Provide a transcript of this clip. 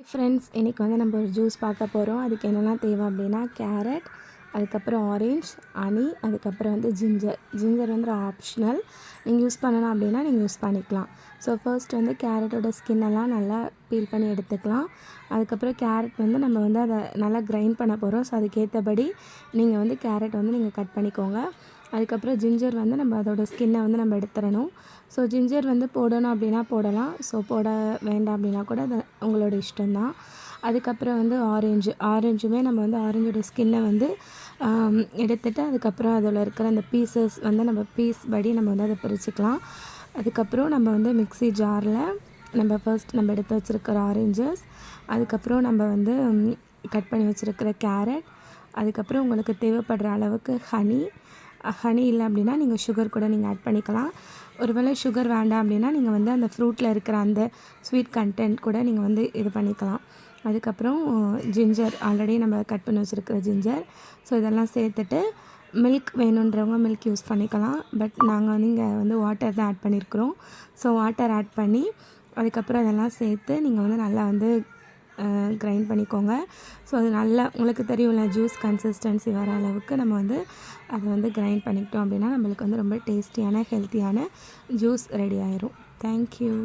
Friends, இன்றைக்கி வந்து நம்ம ஒரு ஜூஸ் பார்க்க போகிறோம். அதுக்கு என்னெல்லாம் தேவை அப்படின்னா கேரட், அதுக்கப்புறம் ஆரஞ்ச், ஹனி, அதுக்கப்புறம் வந்து ஜிஞ்சர் வந்து ஆப்ஷனல். நீங்கள் யூஸ் பண்ணணும் அப்படின்னா நீங்கள் யூஸ் பண்ணிக்கலாம். ஸோ ஃபர்ஸ்ட் வந்து கேரட்டோட ஸ்கின்னெல்லாம் நல்லா பீல் பண்ணி எடுத்துக்கலாம். அதுக்கப்புறம் கேரட் வந்து நம்ம வந்து அதை நல்லா கிரைண்ட் பண்ண போகிறோம். ஸோ அதுக்கேற்றபடி நீங்கள் வந்து கேரட் வந்து நீங்கள் கட் பண்ணிக்கோங்க. அதுக்கப்புறம் ஜிஞ்சர் வந்து நம்ம அதோடய ஸ்கின்னை வந்து நம்ம எடுத்துடணும். ஸோ ஜிஞ்சர் வந்து போடணும் அப்படின்னா போடலாம். ஸோ போட வேண்டாம் அப்படின்னா கூட அது உங்களோட இஷ்டம்தான். அதுக்கப்புறம் வந்து ஆரஞ்சுமே நம்ம வந்து ஆரஞ்சோட ஸ்கின்னை வந்து எடுத்துகிட்டு அதுக்கப்புறம் அதில் இருக்கிற அந்த பீசஸ் வந்து நம்ம பீஸ் படி நம்ம வந்து அதை பிரிச்சுக்கலாம். அதுக்கப்புறம் நம்ம வந்து மிக்ஸி ஜாரில் நம்ம ஃபர்ஸ்ட் நம்ம எடுத்து வச்சுருக்கிற ஆரஞ்சஸ், அதுக்கப்புறம் நம்ம வந்து கட் பண்ணி வச்சுருக்கிற கேரட், அதுக்கப்புறம் உங்களுக்கு தேவைப்படுற அளவுக்கு ஹனி இல்லை அப்படின்னா நீங்கள் சுகர் கூட நீங்கள் ஆட் பண்ணிக்கலாம். ஒருவேளை சுகர் வேண்டாம் அப்படின்னா நீங்கள் வந்து அந்த ஃப்ரூட்டில் இருக்கிற அந்த ஸ்வீட் கண்டென்ட் கூட நீங்கள் வந்து இது பண்ணிக்கலாம். அதுக்கப்புறம் ஜிஞ்சர் ஆல்ரெடி நம்ம கட் பண்ணி வச்சுருக்கிற ஜிஞ்சர். ஸோ இதெல்லாம் சேர்த்துட்டு மில்க் வேணுன்றவங்க மில்க் யூஸ் பண்ணிக்கலாம். பட் நாங்கள் வந்து இங்கே வந்து வாட்டர் தான் ஆட் பண்ணியிருக்கிறோம். ஸோ வாட்டர் ஆட் பண்ணி அதுக்கப்புறம் அதெல்லாம் சேர்த்து நீங்கள் வந்து நல்லா வந்து கிரைண்ட் பண்ணிக்கோங்க. ஸோ அது நல்லா உங்களுக்கு தெரியும்ல, ஜூஸ் கன்சிஸ்டன்சி வர அளவுக்கு நம்ம வந்து அதை வந்து கிரைண்ட் பண்ணிக்கிட்டோம் அப்படின்னா நம்மளுக்கு வந்து ரொம்ப டேஸ்டியான ஹெல்த்தியான ஜூஸ் ரெடி ஆயிரும். தேங்க்யூ.